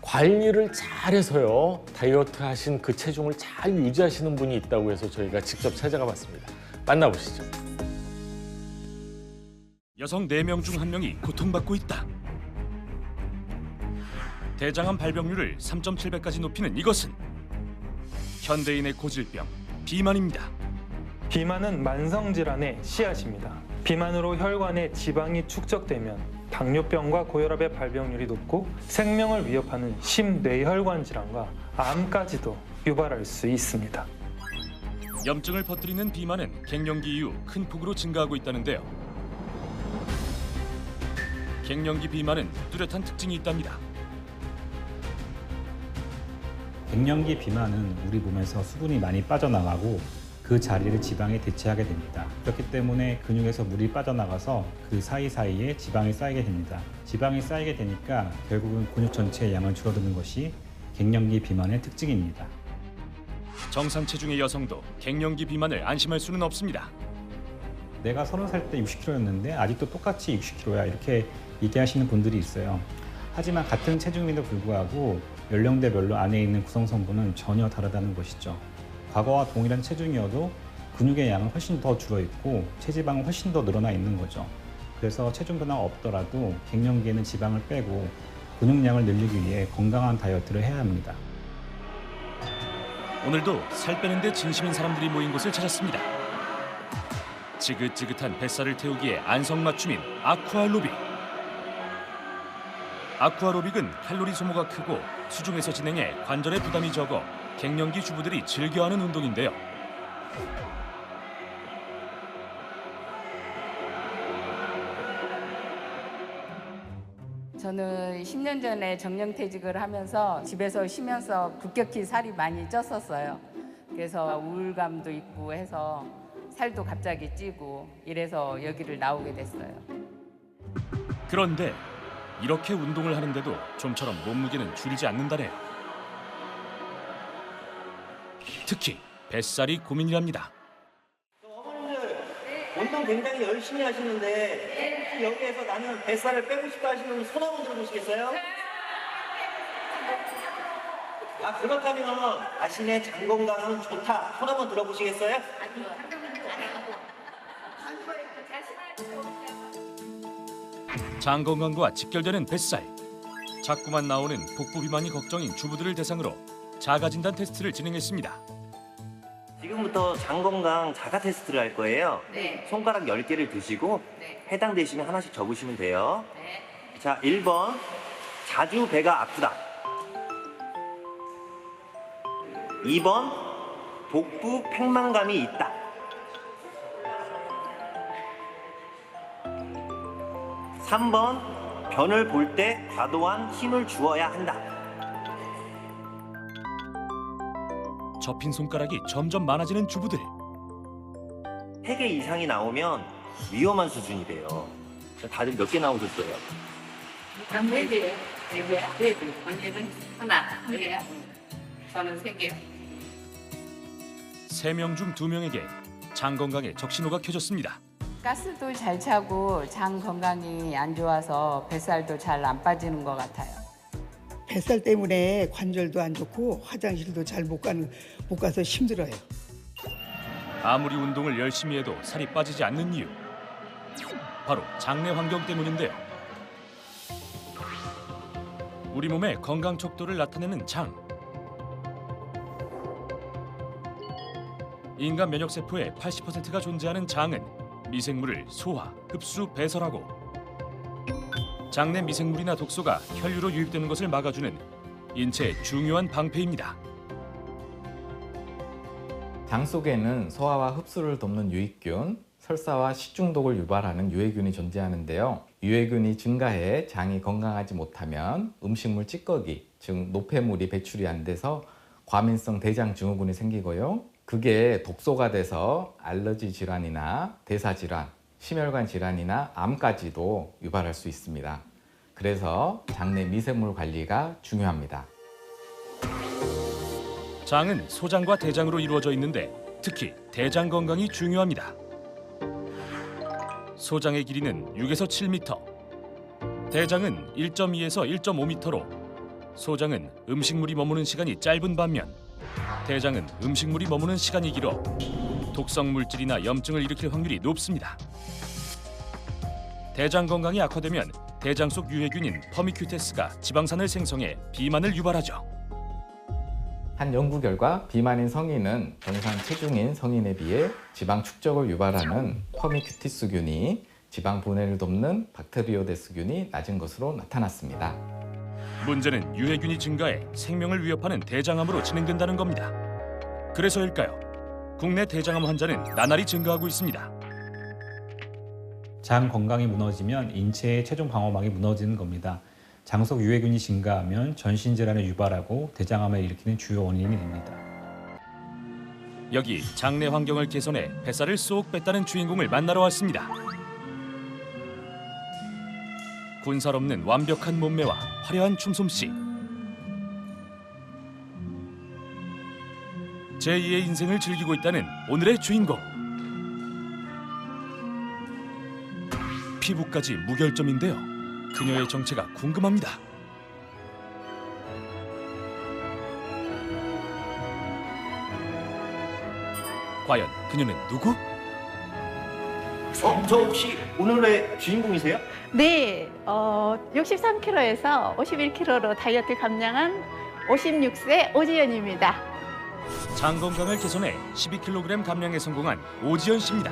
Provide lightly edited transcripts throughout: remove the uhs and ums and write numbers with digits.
관리를 잘해서요 다이어트 하신 그 체중을 잘 유지하시는 분이 있다고 해서 저희가 직접 찾아가 봤습니다. 만나보시죠. 여성 4명 중 1명이 고통받고 있다. 대장암 발병률을 3.7배까지 높이는 이것은 현대인의 고질병, 비만입니다. 비만은 만성질환의 씨앗입니다. 비만으로 혈관에 지방이 축적되면 당뇨병과 고혈압의 발병률이 높고 생명을 위협하는 심뇌혈관 질환과 암까지도 유발할 수 있습니다. 염증을 퍼뜨리는 비만은 갱년기 이후 큰 폭으로 증가하고 있다는데요. 갱년기 비만은 뚜렷한 특징이 있답니다. 갱년기 비만은 우리 몸에서 수분이 많이 빠져나가고 그 자리를 지방이 대체하게 됩니다. 그렇기 때문에 근육에서 물이 빠져나가서 그 사이사이에 지방이 쌓이게 됩니다. 지방이 쌓이게 되니까 결국은 근육 전체의 양은 줄어드는 것이 갱년기 비만의 특징입니다. 정상 체중의 여성도 갱년기 비만을 안심할 수는 없습니다. 내가 30살 때 60kg였는데 아직도 똑같이 60kg야 이렇게 얘기하시는 분들이 있어요. 하지만 같은 체중임에도 불구하고 연령대별로 안에 있는 구성성분은 전혀 다르다는 것이죠. 과거와 동일한 체중이어도 근육의 양은 훨씬 더 줄어있고 체지방은 훨씬 더 늘어나 있는 거죠. 그래서 체중 변화가 없더라도 갱년기에는 지방을 빼고 근육량을 늘리기 위해 건강한 다이어트를 해야 합니다. 오늘도 살 빼는데 진심인 사람들이 모인 곳을 찾았습니다. 지긋지긋한 뱃살을 태우기에 안성맞춤인 아쿠아로빅. 아쿠아로빅은 칼로리 소모가 크고 수중에서 진행해 관절에 부담이 적어 갱년기 주부들이 즐겨하는 운동인데요. 저는 10년 전에 정년퇴직을 하면서 집에서 쉬면서 급격히 살이 많이 쪘었어요. 그래서 우울감도 있고 해서 살도 갑자기 찌고 이래서 여기를 나오게 됐어요. 그런데 이렇게 운동을 하는데도 좀처럼 몸무게는 줄지 않는다네요. 특히 뱃살이 고민이랍니다. 어머님들 운동 굉장히 열심히 하시는데 혹시 여기에서 나는 뱃살을 빼고 싶다 하시는 분 손 한번 들어보시겠어요? 아 그렇다면 자신의 장 건강은 좋다 손 한번 들어보시겠어요? 장 건강과 직결되는 뱃살. 자꾸만 나오는 복부 비만이 걱정인 주부들을 대상으로 자가진단 테스트를 진행했습니다. 지금부터 장 건강 자가 테스트를 할 거예요. 네. 손가락 10개를 드시고 네. 해당되시면 하나씩 적으시면 돼요. 네. 자 1번 자주 배가 아프다. 2번 복부 팽만감이 있다. 3번 변을 볼 때 과도한 힘을 주어야 한다. 접힌 손가락이 점점 많아지는 주부들. 3개 이상이 나오면 위험한 수준이 돼요. 다들 몇 개 나오셨어요? 네 개요. 네 개야? 네 개. 언니는 하나. 네. 저는 3개요. 3명 중 2명에게 장 건강에 적신호가 켜졌습니다. 가스도 잘 차고 장 건강이 안 좋아서 뱃살도 잘 안 빠지는 것 같아요. 뱃살 때문에 관절도 안 좋고 화장실도 잘 못 가서 힘들어요. 아무리 운동을 열심히 해도 살이 빠지지 않는 이유. 바로 장내 환경 때문인데요. 우리 몸의 건강 척도를 나타내는 장. 인간 면역 세포의 80%가 존재하는 장은 미생물을 소화, 흡수, 배설하고 장내 미생물이나 독소가 혈류로 유입되는 것을 막아주는 인체의 중요한 방패입니다. 장 속에는 소화와 흡수를 돕는 유익균, 설사와 식중독을 유발하는 유해균이 존재하는데요. 유해균이 증가해 장이 건강하지 못하면 음식물 찌꺼기, 즉 노폐물이 배출이 안 돼서 과민성 대장 증후군이 생기고요. 그게 독소가 돼서 알러지 질환이나 대사 질환, 심혈관 질환이나 암까지도 유발할 수 있습니다. 그래서 장내 미생물 관리가 중요합니다. 장은 소장과 대장으로 이루어져 있는데 특히 대장 건강이 중요합니다. 소장의 길이는 6에서 7m, 대장은 1.2에서 1.5m로 소장은 음식물이 머무는 시간이 짧은 반면 대장은 음식물이 머무는 시간이 길어 독성 물질이나 염증을 일으킬 확률이 높습니다. 대장 건강이 악화되면 대장 속 유해균인 퍼미큐테스가 지방산을 생성해 비만을 유발하죠. 한 연구 결과 비만인 성인은 정상 체중인 성인에 비해 지방 축적을 유발하는 퍼미큐티스균이 지방 분해를 돕는 박테리오데스균이 낮은 것으로 나타났습니다. 문제는 유해균이 증가해 생명을 위협하는 대장암으로 진행된다는 겁니다. 그래서일까요? 국내 대장암 환자는 나날이 증가하고 있습니다. 장 건강이 무너지면 인체의 최종 방어막이 무너지는 겁니다. 장 속 유해균이 증가하면 전신 질환을 유발하고 대장암을 일으키는 주요 원인이 됩니다. 여기 장내 환경을 개선해 뱃살을 쏙 뺐다는 주인공을 만나러 왔습니다. 군살 없는 완벽한 몸매와 화려한 춤솜씨. 제2의 인생을 즐기고 있다는 오늘의 주인공. 피부까지 무결점인데요. 그녀의 정체가 궁금합니다. 과연 그녀는 누구? 저 혹시 오늘의 주인공이세요? 네, 63kg에서 51kg로 다이어트 감량한 56세 오지연입니다. 장 건강을 개선해 12kg 감량에 성공한 오지연 씨입니다.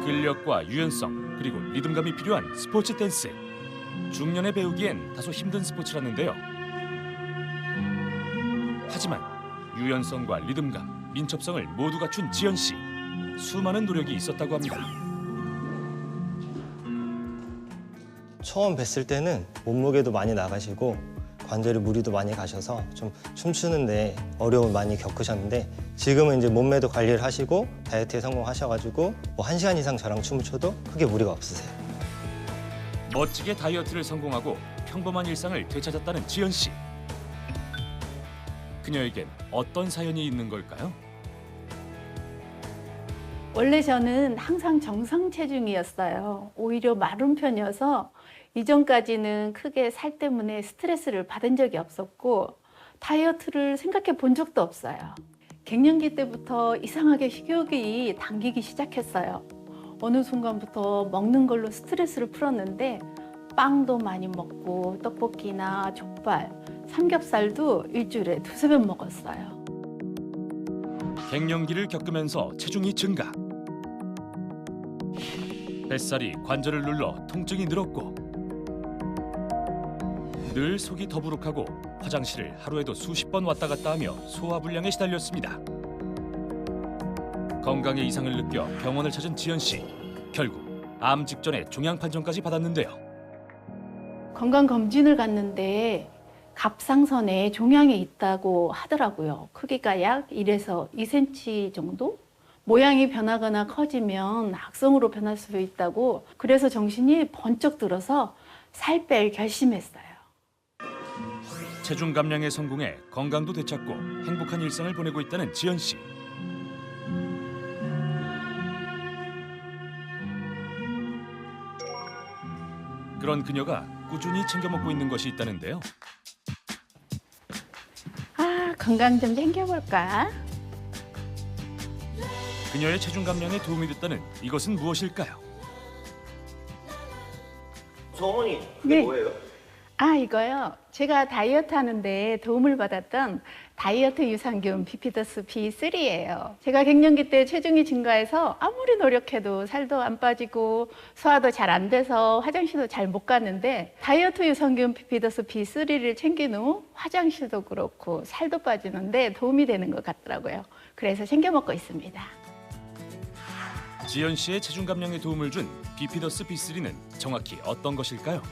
근력과 유연성 그리고 리듬감이 필요한 스포츠 댄스. 중년에 배우기엔 다소 힘든 스포츠라는데요. 하지만 유연성과 리듬감, 민첩성을 모두 갖춘 지연 씨. 수많은 노력이 있었다고 합니다. 처음 뵀을 때는 몸무게도 많이 나가시고 관절에 무리도 많이 가셔서 좀 춤추는데 어려움을 많이 겪으셨는데 지금은 이제 몸매도 관리를 하시고 다이어트에 성공하셔가지고 뭐 1시간 이상 저랑 춤을 춰도 크게 무리가 없으세요. 멋지게 다이어트를 성공하고 평범한 일상을 되찾았다는 지연 씨. 그녀에겐 어떤 사연이 있는 걸까요? 원래 저는 항상 정상 체중이었어요. 오히려 마른 편이어서 이전까지는 크게 살 때문에 스트레스를 받은 적이 없었고 다이어트를 생각해 본 적도 없어요. 갱년기 때부터 이상하게 식욕이 당기기 시작했어요. 어느 순간부터 먹는 걸로 스트레스를 풀었는데 빵도 많이 먹고 떡볶이나 족발, 삼겹살도 일주일에 2-3번 먹었어요. 갱년기를 겪으면서 체중이 증가. 뱃살이 관절을 눌러 통증이 늘었고 늘 속이 더부룩하고 화장실을 하루에도 수십 번 왔다 갔다 하며 소화불량에 시달렸습니다. 건강에 이상을 느껴 병원을 찾은 지연 씨. 결국 암 직전에 종양 판정까지 받았는데요. 건강검진을 갔는데 갑상선에 종양이 있다고 하더라고요. 크기가 약 1에서 2cm 정도? 모양이 변하거나 커지면 악성으로 변할 수 있다고 그래서 정신이 번쩍 들어서 살 뺄 결심했어요. 체중 감량에 성공해 건강도 되찾고 행복한 일상을 보내고 있다는 지연 씨. 그런 그녀가 꾸준히 챙겨 먹고 있는 것이 있다는데요. 건강 좀 챙겨볼까? 그녀의 체중 감량에 도움이 됐다는 이것은 무엇일까요? 저 어머니, 그게 네. 뭐예요? 이거요. 제가 다이어트 하는데 도움을 받았던 다이어트 유산균 비피더스 B3예요. 제가 갱년기 때 체중이 증가해서 아무리 노력해도 살도 안 빠지고 소화도 잘 안 돼서 화장실도 잘 못 갔는데 다이어트 유산균 비피더스 B3를 챙긴 후 화장실도 그렇고 살도 빠지는데 도움이 되는 것 같더라고요. 그래서 챙겨 먹고 있습니다. 지연 씨의 체중 감량에 도움을 준 비피더스 B3는 정확히 어떤 것일까요?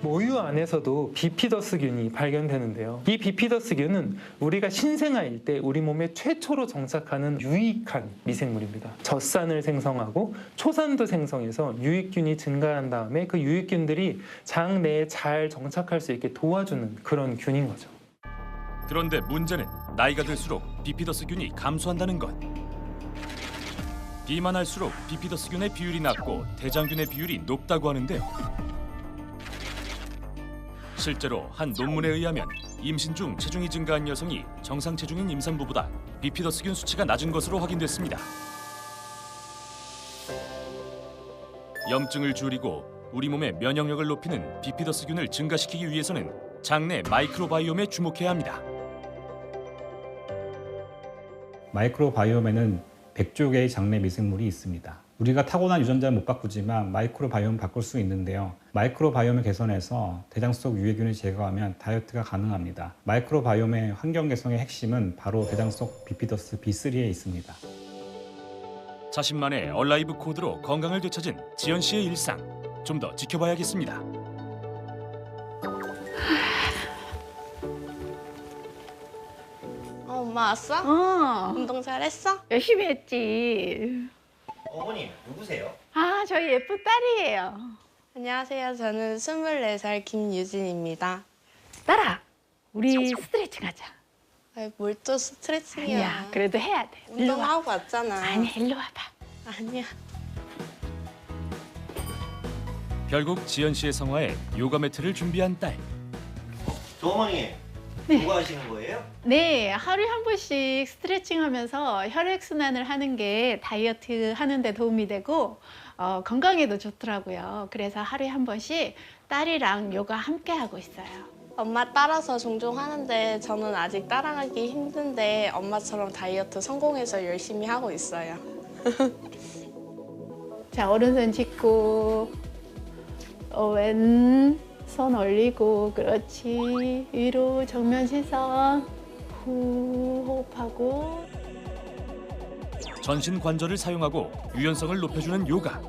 모유 안에서도 비피더스균이 발견되는데요. 이 비피더스균은 우리가 신생아일 때 우리 몸에 최초로 정착하는 유익한 미생물입니다. 젖산을 생성하고 초산도 생성해서 유익균이 증가한 다음에 그 유익균들이 장 내에 잘 정착할 수 있게 도와주는 그런 균인 거죠. 그런데 문제는 나이가 들수록 비피더스균이 감소한다는 것. 비만할수록 비피더스균의 비율이 낮고 대장균의 비율이 높다고 하는데요. 실제로 한 논문에 의하면 임신 중 체중이 증가한 여성이 정상 체중인 임산부보다 비피더스균 수치가 낮은 것으로 확인됐습니다. 염증을 줄이고 우리 몸의 면역력을 높이는 비피더스균을 증가시키기 위해서는 장내 마이크로바이옴에 주목해야 합니다. 마이크로바이옴에는 100조 개의 장내 미생물이 있습니다. 우리가 타고난 유전자는 못 바꾸지만 마이크로바이옴을 바꿀 수 있는데요. 마이크로바이옴을 개선해서 대장 속 유해균을 제거하면 다이어트가 가능합니다. 마이크로바이옴의 환경 개선의 핵심은 바로 대장 속 비피더스 B3에 있습니다. 자신만의 얼라이브 코드로 건강을 되찾은 지연 씨의 일상, 좀 더 지켜봐야겠습니다. 엄마 왔어? 어, 운동 잘했어? 열심히 했지. 어머님 누구세요? 아, 저희 예쁜 딸이에요. 안녕하세요. 저는 24살 김유진입니다. 딸아, 우리 스트레칭 하자. 뭘 또 스트레칭이야. 아니야, 그래도 해야 돼. 일로 와. 운동하고 왔잖아. 아니야, 일로 와봐. 아니야. 결국 지연 씨의 성화에 요가 매트를 준비한 딸. 저 어머니 네. 뭐 하시는 거예요? 네, 하루에 한 번씩 스트레칭 하면서 혈액순환을 하는 게 다이어트 하는 데 도움이 되고 건강에도 좋더라고요. 그래서 하루에 한 번씩 딸이랑 요가 함께 하고 있어요. 엄마 따라서 종종 하는데 저는 아직 따라가기 힘든데 엄마처럼 다이어트 성공해서 열심히 하고 있어요. 자, 오른손 짚고 왼손 올리고, 그렇지. 위로 정면 시선. 후, 호흡하고. 전신 관절을 사용하고 유연성을 높여주는 요가.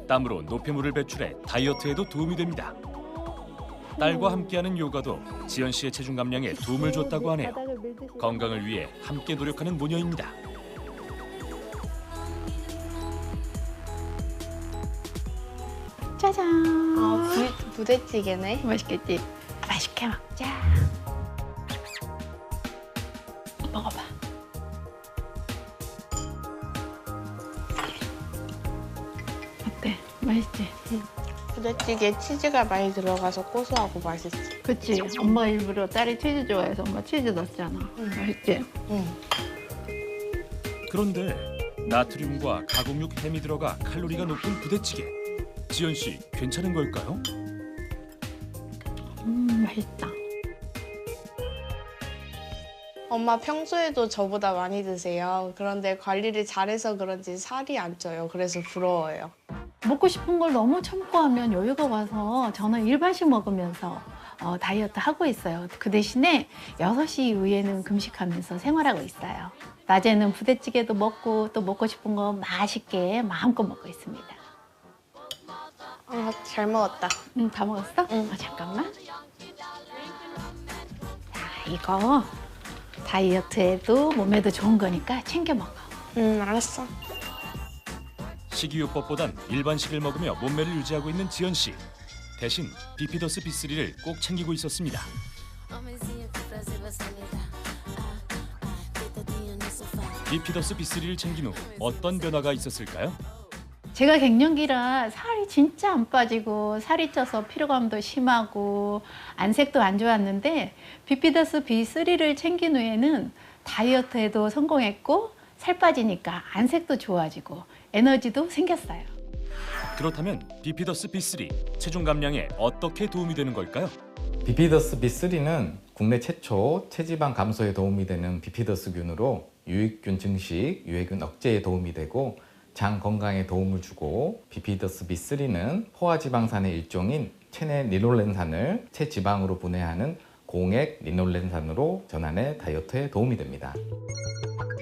땀으로 노폐물을 배출해 다이어트에도 도움이 됩니다. 딸과 함께하는 요가도 지연 씨의 체중 감량에 도움을 줬다고 하네요. 바닥을 밀듯이. 건강을 위해 함께 노력하는 모녀입니다. 짜잔. 부대찌개네. 맛있겠지? 맛있게 먹자. 먹어봐. 어때? 맛있지? 부대찌개에 치즈가 많이 들어가서 고소하고 맛있어. 그치? 엄마 일부러 딸이 치즈 좋아해서 엄마 치즈 넣었잖아. 맛있지? 응. 그런데 나트륨과 가공육 햄이 들어가 칼로리가 높은 부대찌개. 지연 씨 괜찮은 걸까요? 맛있다. 엄마 평소에도 저보다 많이 드세요. 그런데 관리를 잘해서 그런지 살이 안 쪄요. 그래서 부러워요. 먹고 싶은 걸 너무 참고 하면 여유가 와서 저는 일반식 먹으면서 다이어트 하고 있어요. 그 대신에 6시 이후에는 금식하면서 생활하고 있어요. 낮에는 부대찌개도 먹고 또 먹고 싶은 거 맛있게 마음껏 먹고 있습니다. 잘 먹었다. 응, 다 먹었어? 응. 잠깐만. 자, 이거 다이어트에도 몸에도 좋은 거니까 챙겨 먹어. 알았어. 식이요법보단 일반식을 먹으며 몸매를 유지하고 있는 지연 씨. 대신 비피더스 B3를 꼭 챙기고 있었습니다. 비피더스 B3를 챙긴 후 어떤 변화가 있었을까요? 제가 갱년기라 살이 진짜 안 빠지고 살이 쪄서 피로감도 심하고 안색도 안 좋았는데 비피더스 B3를 챙긴 후에는 다이어트에도 성공했고 살 빠지니까 안색도 좋아지고 에너지도 생겼어요. 그렇다면 비피더스 B3 체중 감량에 어떻게 도움이 되는 걸까요? 비피더스 B3는 국내 최초 체지방 감소에 도움이 되는 비피더스균으로 유익균 증식, 유해균 억제에 도움이 되고 장 건강에 도움을 주고, 비피더스 B3는 포화지방산의 일종인 체내 리놀렌산을 체지방으로 분해하는 공액 리놀렌산으로 전환해 다이어트에 도움이 됩니다.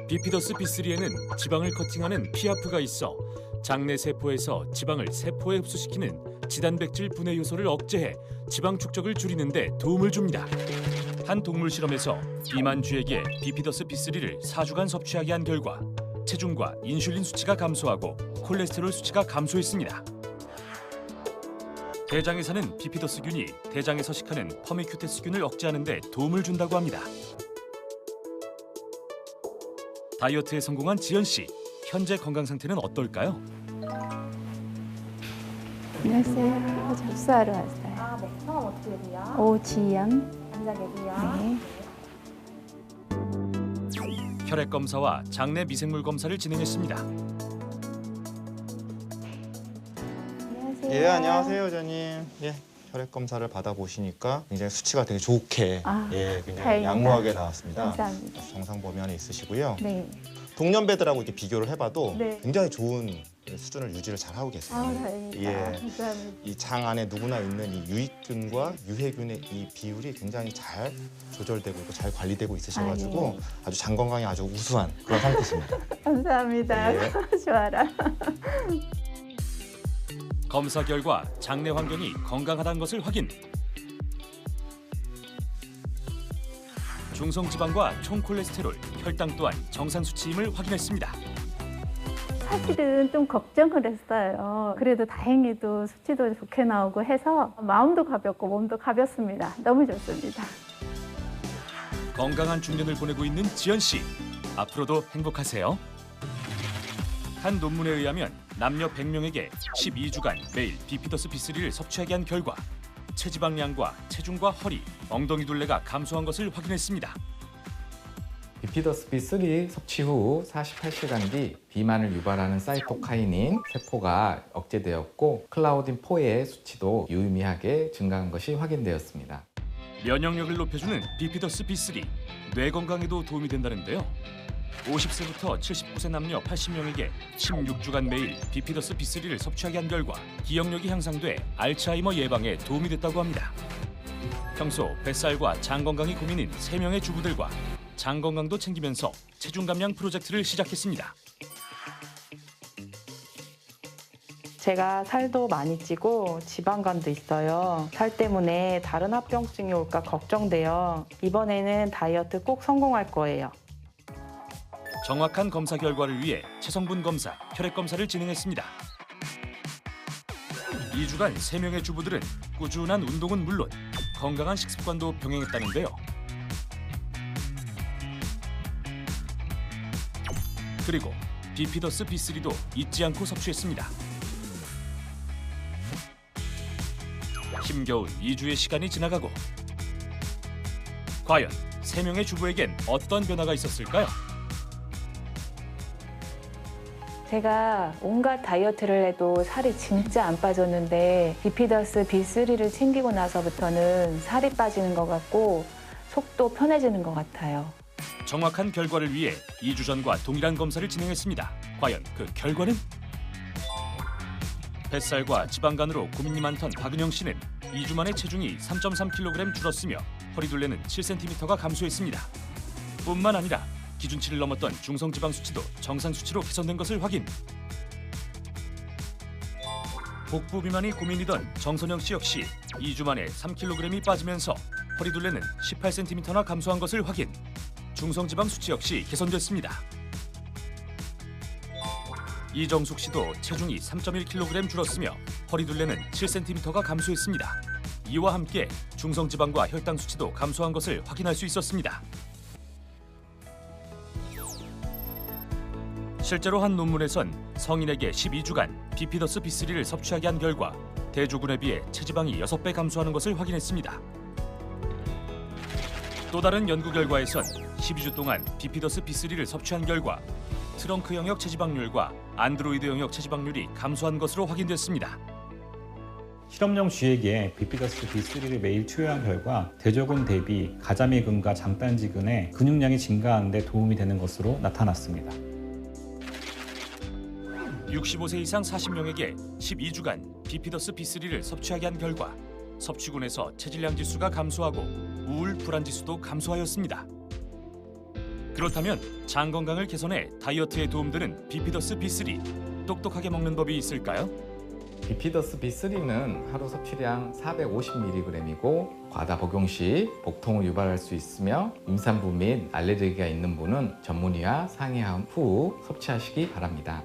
비피더스 B3에는 지방을 커팅하는 피아프가 있어 장내 세포에서 지방을 세포에 흡수시키는 지단백질 분해 요소를 억제해 지방 축적을 줄이는 데 도움을 줍니다. 한 동물 실험에서 비만 쥐에게 비피더스 B3를 4주간 섭취하게 한 결과 체중과 인슐린 수치가 감소하고 콜레스테롤 수치가 감소했습니다. 대장에 사는 비피더스균이 대장에 서식하는 퍼미큐테스균을 억제하는 데 도움을 준다고 합니다. 다이어트에 성공한 지연 씨, 현재 건강 상태는 어떨까요? 안녕하세요. 접수하러 왔어요. 네, 성함 어떻게 되세요? 오지연. 앉아 계세요. 네. 혈액 검사와 장내 미생물 검사를 진행했습니다. 안녕하세요. 예, 안녕하세요, 의장님. 예, 혈액 검사를 받아보시니까 굉장히 수치가 되게 좋게, 예, 굉장히 다행이다. 양호하게 나왔습니다. 감사합니다. 정상 범위 안에 있으시고요. 네. 동년배들하고 이렇게 비교를 해봐도 네. 굉장히 좋은 수준을 유지를 잘 하고 계세요. 다행이다. 예, 감사합니다. 이 장 안에 누구나 있는 이 유익균과 유해균의 이 비율이 굉장히 잘 조절되고 있고 잘 관리되고 있으셔가지고 아주 장 건강이 아주 우수한 그런 상태십니다. 감사합니다. 예. 좋아라. 검사 결과 장내 환경이 건강하다는 것을 확인. 중성지방과 총콜레스테롤, 혈당 또한 정상 수치임을 확인했습니다. 사실은 좀 걱정을 했어요. 그래도 다행히도 수치도 좋게 나오고 해서 마음도 가볍고 몸도 가볍습니다. 너무 좋습니다. 건강한 중년을 보내고 있는 지연 씨. 앞으로도 행복하세요. 한 논문에 의하면 남녀 100명에게 12주간 매일 비피더스 B3를 섭취하게 한 결과 체지방량과 체중과 허리, 엉덩이 둘레가 감소한 것을 확인했습니다. 비피더스 B3 섭취 후 48시간 뒤 비만을 유발하는 사이토카이닌 세포가 억제되었고 클라우딘-4의 수치도 유의미하게 증가한 것이 확인되었습니다. 면역력을 높여주는 비피더스 B3, 뇌 건강에도 도움이 된다는데요. 50세부터 79세 남녀 80명에게 16주간 매일 비피더스 B3를 섭취하게 한 결과 기억력이 향상돼 알츠하이머 예방에 도움이 됐다고 합니다. 평소 뱃살과 장 건강이 고민인 3명의 주부들과 장 건강도 챙기면서 체중 감량 프로젝트를 시작했습니다. 제가 살도 많이 찌고 지방간도 있어요. 살 때문에 다른 합병증이 올까 걱정돼요. 이번에는 다이어트 꼭 성공할 거예요. 정확한 검사 결과를 위해 체성분 검사, 혈액 검사를 진행했습니다. 2주간 3명의 주부들은 꾸준한 운동은 물론 건강한 식습관도 병행했다는데요. 그리고 비피더스 B3도 잊지 않고 섭취했습니다. 힘겨운 2주의 시간이 지나가고 과연 3명의 주부에겐 어떤 변화가 있었을까요? 제가 온갖 다이어트를 해도 살이 진짜 안 빠졌는데 비피더스 B3를 챙기고 나서부터는 살이 빠지는 것 같고 속도 편해지는 것 같아요. 정확한 결과를 위해 2주 전과 동일한 검사를 진행했습니다. 과연 그 결과는? 뱃살과 지방간으로 고민이 많던 박은영 씨는 2주 만에 체중이 3.3kg 줄었으며 허리둘레는 7cm가 감소했습니다. 뿐만 아니라 기준치를 넘었던 중성지방 수치도 정상 수치로 개선된 것을 확인. 복부 비만이 고민이던 정선영 씨 역시 2주 만에 3kg이 빠지면서 허리둘레는 18cm나 감소한 것을 확인. 중성지방 수치 역시 개선됐습니다. 이정숙 씨도 체중이 3.1kg 줄었으며 허리둘레는 7cm가 감소했습니다. 이와 함께 중성지방과 혈당 수치도 감소한 것을 확인할 수 있었습니다. 실제로 한 논문에선 성인에게 12주간 비피더스 B3를 섭취하게 한 결과 대조군에 비해 체지방이 6배 감소하는 것을 확인했습니다. 또 다른 연구 결과에선 12주 동안 비피더스 B3를 섭취한 결과 트렁크 영역 체지방률과 안드로이드 영역 체지방률이 감소한 것으로 확인됐습니다. 실험용 쥐에게 비피더스 B3를 매일 투여한 결과 대조군 대비 가자미근과 장단지근의 근육량이 증가하는 데 도움이 되는 것으로 나타났습니다. 65세 이상 40명에게 12주간 비피더스 B3를 섭취하게 한 결과 섭취군에서 체질량 지수가 감소하고 우울, 불안 지수도 감소하였습니다. 그렇다면 장 건강을 개선해 다이어트에 도움되는 비피더스 B3, 똑똑하게 먹는 법이 있을까요? 비피더스 B3는 하루 섭취량 450mg이고 과다 복용 시 복통을 유발할 수 있으며 임산부 및 알레르기가 있는 분은 전문의와 상의한 후 섭취하시기 바랍니다.